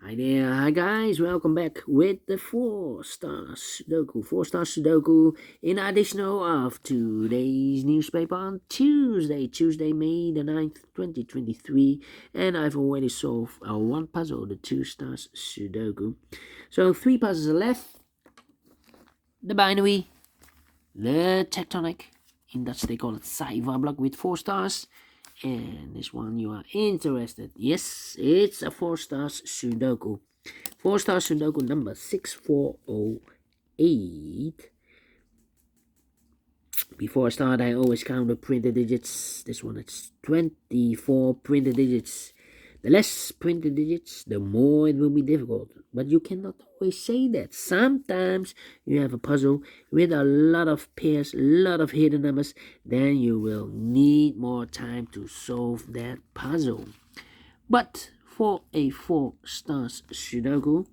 Hi there, hi guys, welcome back with the Four Stars Sudoku. Four Stars Sudoku in additional of today's newspaper on Tuesday, May the 9th, 2023. And I've already solved one puzzle, the Two Stars Sudoku. So three puzzles are left: the binary, the tectonic, in Dutch they call it cijferblok with 4 stars. And this one you are interested. Yes, it's a 4 stars Sudoku. 4 star Sudoku number 6408. Before I start, I always count the printed digits. This one it's 24 printed digits. The less printed digits, the more it will be difficult. But you cannot always say that. Sometimes you have a puzzle with a lot of pairs, a lot of hidden numbers. Then you will need more time to solve that puzzle. But for a 4 stars Sudoku,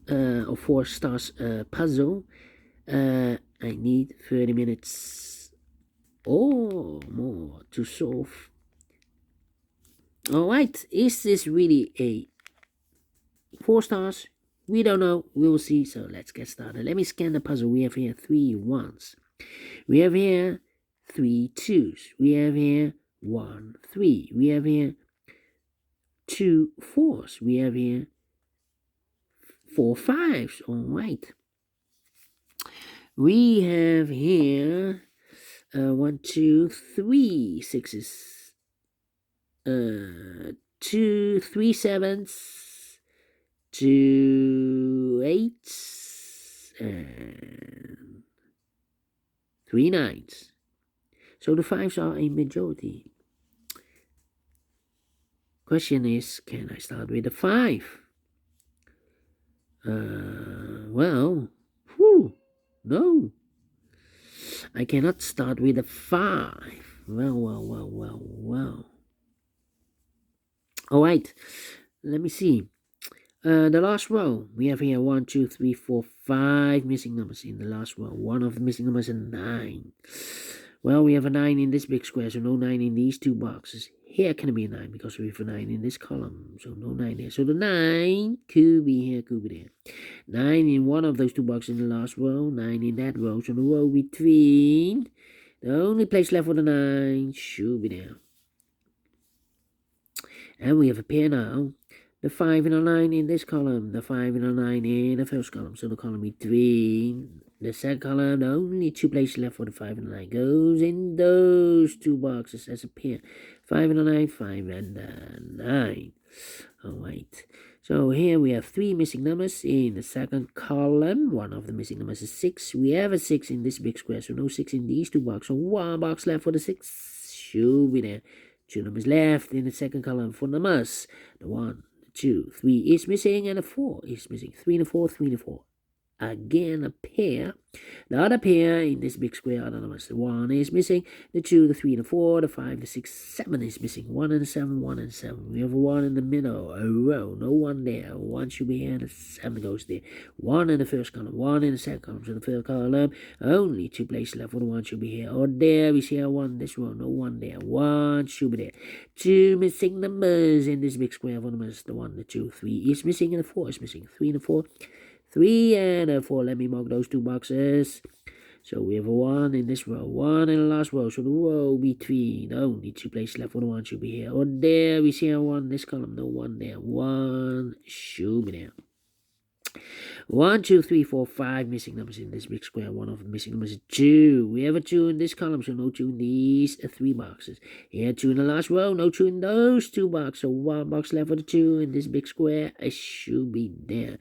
or 4 stars puzzle, I need 30 minutes or more to solve. Alright, is this really a 4 stars? We don't know. We will see. So let's get started. Let me scan the puzzle. We have here 3 1s. We have here 3 2s. We have here 1 3. We have here 2 4s. We have here 4 5s. Alright. We have here 1 2 3 6s. 2 3 7s, 2 8s, and 3 9s. So the 5s are a majority. Question is, can I start with a 5? Well, no. I cannot start with a 5. Well. Alright, let me see. The last row, we have here 1, 2, 3, 4, 5 missing numbers in the last row. One of the missing numbers is 9. Well, we have a 9 in this big square, so no 9 in these two boxes. Here can be a 9 because we have a 9 in this column, so no 9 there. So the 9 could be here, could be there. 9 in one of those two boxes in the last row, 9 in that row. So the row between, the only place left for the 9 should be there. And we have a pair now. The 5 and a 9 in this column. The 5 and a 9 in the first column. So the column between the second column, the only two places left for the 5 and a 9 goes in those two boxes as a pair. 5 and a 9, 5 and a 9. Alright. So here we have 3 missing numbers in the second column. One of the missing numbers is 6. We have a 6 in this big square, so no 6 in these two boxes. So one box left for the 6 should be there. 2 numbers left in the second column for numbers. The 1, the 2, 3 is missing, and the 4 is missing. 3 and a 4, 3 and a 4. Again, a pair. The other pair in this big square are the numbers. The 1 is missing. The 2, the 3, the 4, the 5, the 6, 7 is missing. 1 and 7, 1 and 7. We have a 1 in the middle. A row. No 1 there. 1 should be here, and the 7 goes there. 1 in the first column. 1 in the second column. So the third column, only 2 places left for the 1 should be here. Or there, we see a 1 in this row. No 1 there. 1 should be there. 2 missing numbers in this big square for numbers. The 1, the 2, 3 is missing, and the 4 is missing. 3 and the 4. 3 and a 4. Let me mark those two boxes. So we have a 1 in this row, 1 in the last row. So the row between, only 2 places left for the 1 should be here. Or there, we see a 1 in this column. No 1 there. 1 should be there. 1, 2, 3, 4, 5 missing numbers in this big square. One of the missing numbers is 2. We have a 2 in this column, so no 2 in these 3 boxes. Here, 2 in the last row, no 2 in those 2 boxes. So 1 box left for the 2 in this big square. It should be there.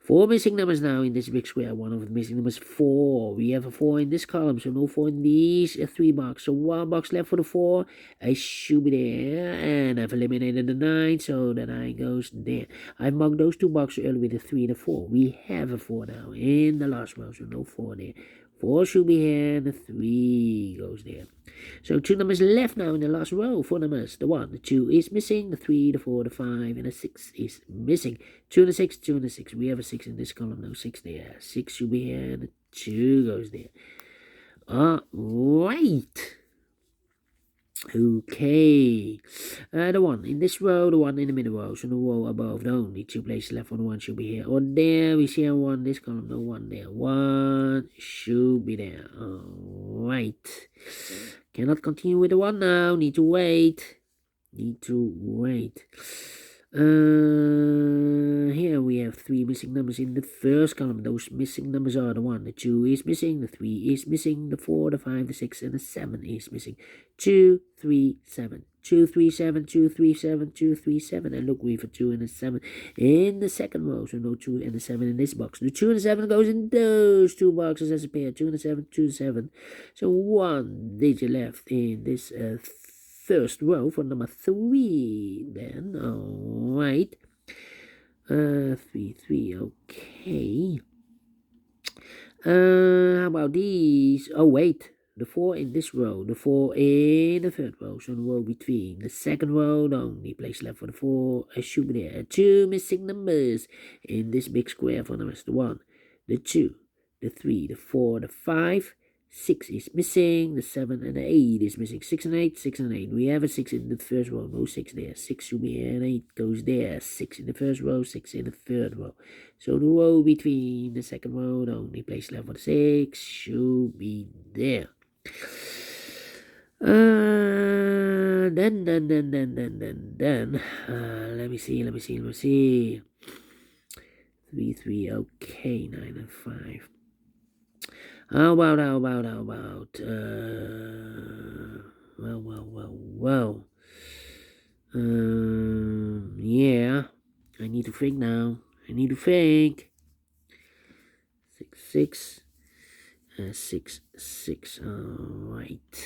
4 missing numbers now in this big square. One of the missing numbers is 4. We have a 4 in this column, so no 4 in these 3 boxes. So 1 box left for the 4. It should be there. And I've eliminated the 9, so the 9 goes there. I've marked those 2 boxes earlier with the 3 and the 4. We have a 4 now in the last row, so no 4 there. 4 should be here, and the 3 goes there. So 2 numbers left now in the last row. 4 numbers. The 1, the 2 is missing. The 3, the 4, the 5, and the 6 is missing. 2 and the 6, 2 and the 6. We have a 6 in this column. No 6 there. 6 should be here, and the 2 goes there. Alright. Okay. The one in this row, the one in the middle row, so the row above, the only two places left on the one should be here. Or there, we see a one, this column, no one there. One should be there. Alright. Cannot continue with the one now, need to wait. Here we have three missing numbers in the first column. Those missing numbers are the 1, the 2 is missing, the 3 is missing, the 4, the 5, the 6, and the 7 is missing. 2, 3, 7. 2, 3, 7, 2, 3, 7, 2, 3, 7. And look, we have a 2 and a 7 in the second row. So no 2 and a 7 in this box. The 2 and the 7 goes in those two boxes as a pair. 2 and a 7, 2 and 7. So one digit left in this first row for number 3 then. Alright. 3, 3, okay. How about these? Oh, wait. The 4 in this row, the 4 in the third row, so the row between the second row, the only place left for the 4 should be there. 2 missing numbers in this big square for numbers. The 1, the 2, the 3, the 4, the 5, 6 is missing, the 7 and the 8 is missing. 6 and 8, 6 and 8. We have a 6 in the first row, no 6 there. 6 should be here, and 8 goes there. 6 in the first row, 6 in the third row. So the row between the second row, the only place left for the 6 should be there. Then, let me see. 3, 3, okay, 9 and 5. How about, yeah, I need to think now. 6, 6, 6, alright.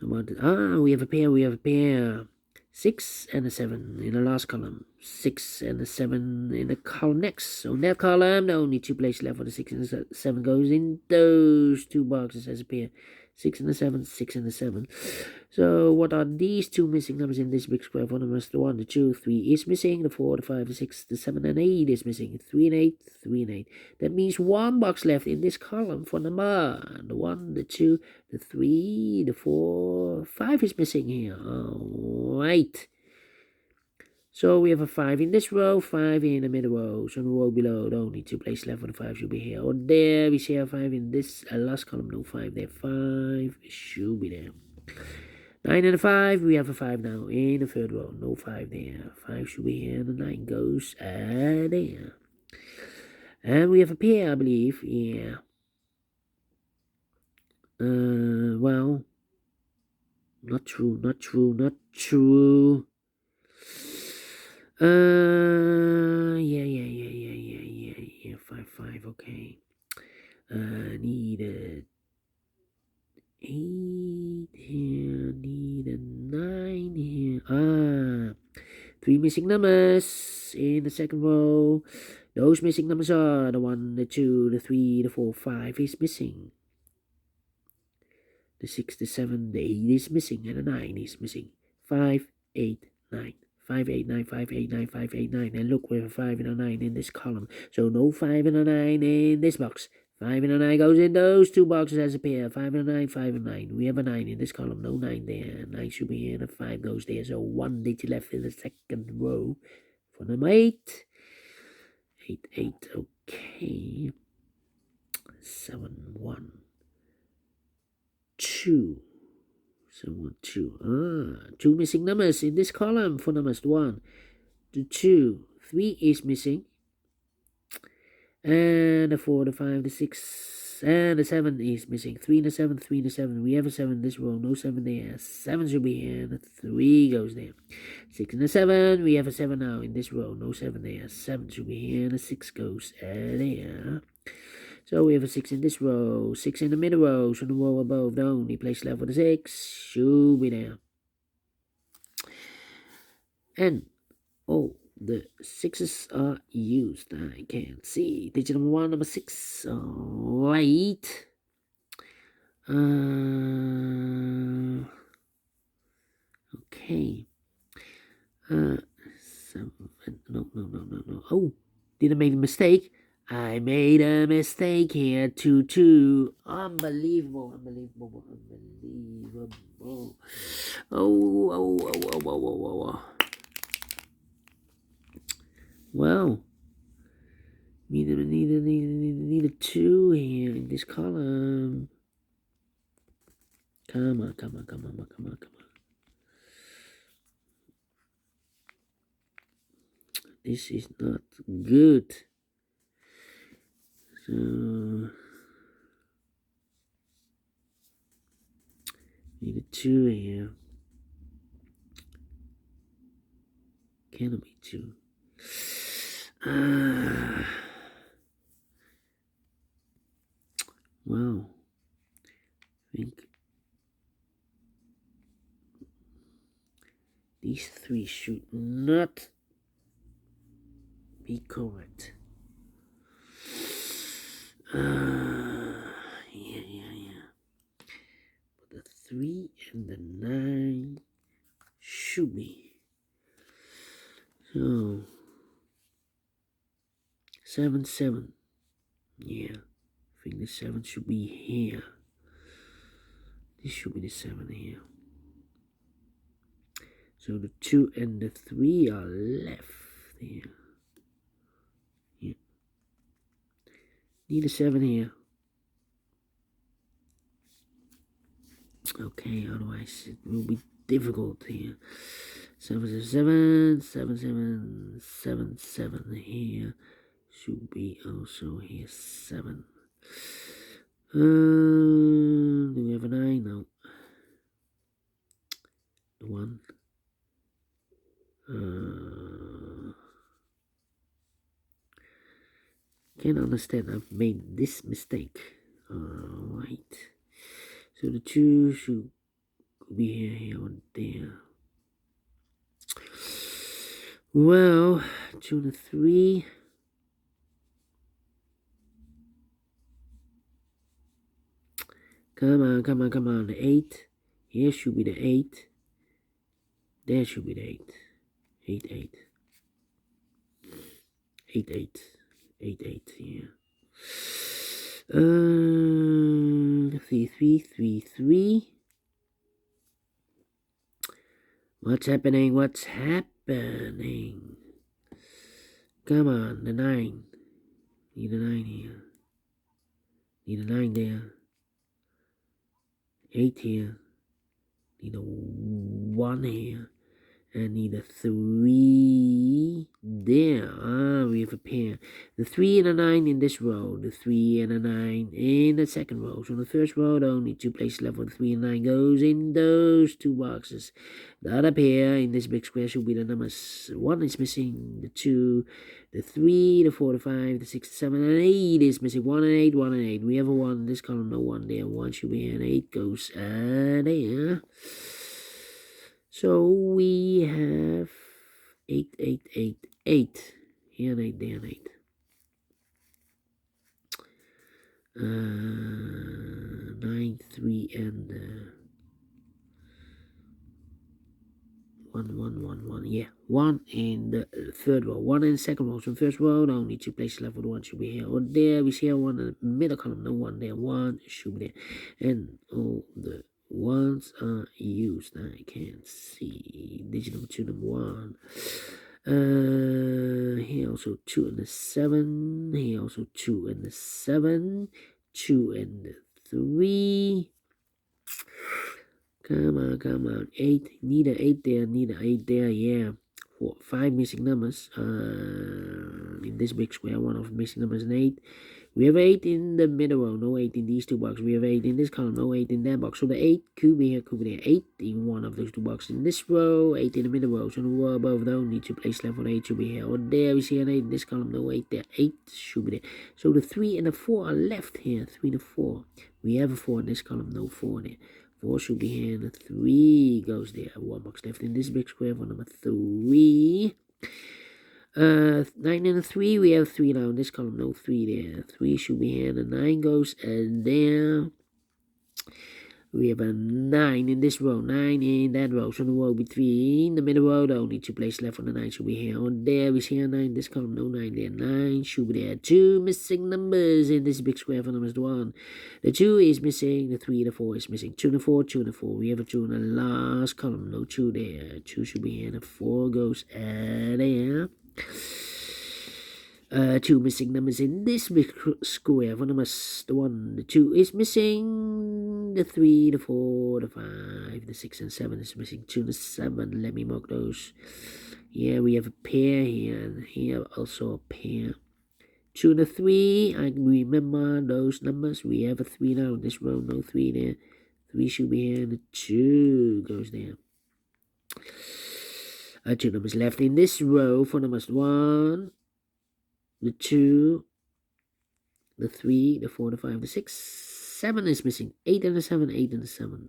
We have a pair. 6 and a 7 in the last column. 6 and a 7 in the column next. So in that column, the only two places left for the 6 and the 7 goes in those two boxes as a pair. 6 and a 7, 6 and a 7. So what are these two missing numbers in this big square for numbers? The 1, the 2, 3 is missing. The 4, the 5, the 6, the 7, and 8 is missing. 3 and 8, 3 and 8. That means one box left in this column for number. The 1, the 2, the 3, the 4, 5 is missing here. Alright. So we have a 5 in this row, 5 in the middle row. So the row below, the only two places left for the 5 should be here. Or there, we see a 5 in this last column, no 5 there. 5 should be there. 9 and a 5, we have a 5 now in the third row, no 5 there. 5 should be here, and the 9 goes there. And we have a pair, I believe, yeah. Well, not true. Yeah. 5, 5, okay. Need a 8 here, need a 9 here. 3 missing numbers in the second row. Those missing numbers are the 1, the 2, the 3, the 4, 5 is missing. The 6, the 7, the 8 is missing, and the 9 is missing. 5, 8, 9. 5, 8, 9, 5, 8, 9, 5, 8, 9. And look, we have a 5 and a 9 in this column. So no 5 and a 9 in this box. 5 and a 9 goes in those two boxes as a pair. 5 and a 9, 5 and 9. We have a 9 in this column. No 9 there. 9 should be here, and a 5 goes there. So one digit left in the second row for number 8. 8, 8, okay. 7, 1, 2. 7, 2. 2 missing numbers in this column for numbers 1 to 2. 3 is missing. And the 4, the 5, the 6, and the 7 is missing. 3 and the 7, 3 and the 7. We have a 7 in this row, no 7 there. 7 should be here, and the 3 goes there. 6 and the 7, we have a 7 now in this row, no 7 there. 7 should be here, and the 6 goes there. So we have a 6 in this row, 6 in the middle row, so the row above, the only place left for the 6 should be there. And the 6s are used. I can't see. Digit number 1, number 6. Alright. Okay. 7. No. Oh, did I make a mistake? I made a mistake here, 2-2. Unbelievable, unbelievable, unbelievable. Oh. Well, need a 2 here in this column. Come on. This is not good. So need a 2 here. Cannot be 2. Well, I think these 3 should not be correct. Yeah. But the 3 and the 9 should be. So 7. Yeah, I think the 7 should be here. This should be the 7 here. So the 2 and the 3 are left here. Yeah. Need a 7 here. Okay, otherwise it will be difficult here. 7 here. Should be also here 7. Do we have a 9? No. The 1. Can't understand. I've made this mistake. Alright. So the 2 should be here or there. Well, 2 and 3. Come on. The 8. Here should be the 8. There should be the 8. 8. 8 here. 3. What's happening? Come on, the 9. Need a 9 here. Need a 9 there. 8 here. Need a 1 here. And need a 3 there. We have a pair. The 3 and a 9 in this row. The 3 and a 9 in the second row. So in the first row, the only 2 places left for the 3 and 9 goes in those 2 boxes. The other pair in this big square should be the numbers. 1 is missing. The 2, the 3, the 4, the 5, the 6, the 7, and 8 is missing. 1 and 8, 1 and 8. We have a 1 in this column. No 1 there. 1 should be here. And 8 goes there. So we have 8. Here and 8, there and 8. 9, 3, and 1. Yeah, 1 in the third row, 1 in the second row. So first row, the only 2 places left for the 1 should be here or there. We see here 1 in the middle column, no 1 there. 1 should be there, and all the 1s are used. I can't see digit number 2, number 1. Here also 2 and the 7. Here also 2 and the 7. 2 and the 3. Come on. 8. Need an 8 there. Yeah. 4, 5 missing numbers. In this big square, one of the missing numbers is an 8. We have 8 in the middle row, no 8 in these 2 boxes. We have 8 in this column, no 8 in that box. So the 8 could be here, could be there. 8 in one of those 2 boxes in this row, 8 in the middle row. So the row above the only 2 places left for the 8 should be here or there. We see an 8 in this column, no 8 there. 8 should be there. So the 3 and the 4 are left here, 3 and 4. We have a 4 in this column, no 4 there. 4 should be here, and the 3 goes there. 1 box left in this big square for number 3. 9 and a 3, we have 3 now in this column, no 3 there. 3 should be here, and the 9 goes there. We have a 9 in this row, 9 in that row. So the row between the middle row, the only 2 places left for the 9 should be here. On there, we see a 9 in this column, no 9 there. 9 should be there. 2 missing numbers in this big square for numbers 1. The 2 is missing, the 3, the 4 is missing. 2 and the 4, 2 and the 4. We have a 2 in the last column, no 2 there. 2 should be here, the 4 goes there. 2 missing numbers in this big square for numbers the 1, the 2 is missing, the 3, the 4, the 5, the 6 and 7 is missing. 2 and the 7, let me mark those. Yeah, we have a pair here, and here also a pair. 2 and the 3, I remember those numbers. We have a 3 now in this row, no 3 there. 3 should be here, and the 2 goes there. 2 numbers left in this row for numbers 1, the 2, the 3, the 4, the 5, the 6, 7 is missing. 8 and the 7, 8 and the 7.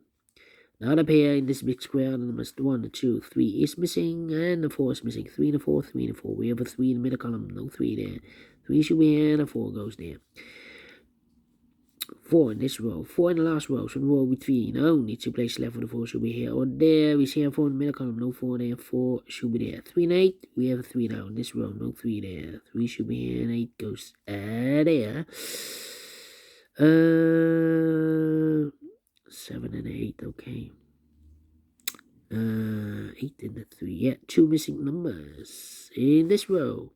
Another pair in this big square, the numbers 1, the 2, 3 is missing, and the 4 is missing. 3 and the 4, 3 and the 4. We have a 3 in the middle column, no 3 there. 3 should be here, and the 4 goes there. 4 in this row, 4 in the last row, so the row between, only 2 places left for the 4 should be here. Or there, we see a 4 in the middle column, no 4 there, 4 should be there. 3 and 8, we have a 3 now in this row, no 3 there. 3 should be here, and 8 goes there. 7 and 8, okay. 8 and the 3, yeah, 2 missing numbers in this row.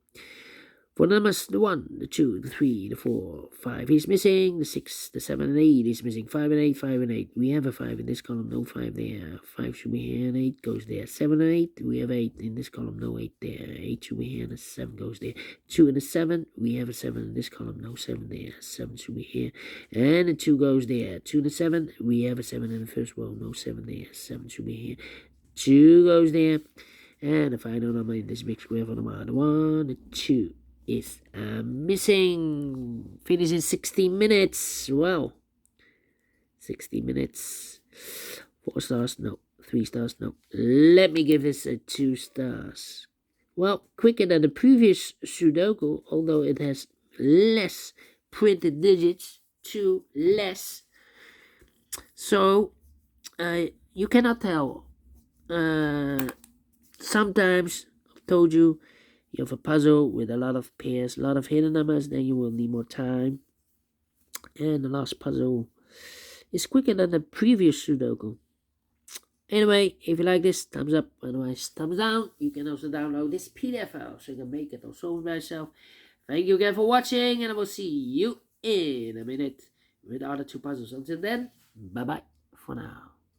For numbers, the 1, the 2, the 3, the 4, 5 is missing. The 6, the 7, and 8 is missing. 5 and 8, 5 and 8. We have a 5 in this column, no 5 there. 5 should be here, and 8 goes there. 7 and 8, we have 8 in this column, no 8 there. 8 should be here, and the 7 goes there. 2 and the 7, we have a 7 in this column, no 7 there. 7 should be here, and the 2 goes there. 2 and the 7, we have a 7 in the first row, no 7 there. 7 should be here. 2 goes there, and the final number in this big square for number 1, the 2 is missing. Finish in 60 minutes. Well, 60 minutes. 4 stars, no. 3 stars, no. Let me give this a 2 stars. Well, quicker than the previous Sudoku, although it has less printed digits, 2 less. So, you cannot tell. Sometimes, I've told you, you have a puzzle with a lot of pairs, a lot of hidden numbers, then you will need more time. And the last puzzle is quicker than the previous Sudoku. Anyway, if you like this, thumbs up, otherwise thumbs down. You can also download this PDF file so you can make it or solve it by yourself. Thank you again for watching, and I will see you in a minute with the other 2 puzzles. Until then, bye-bye for now.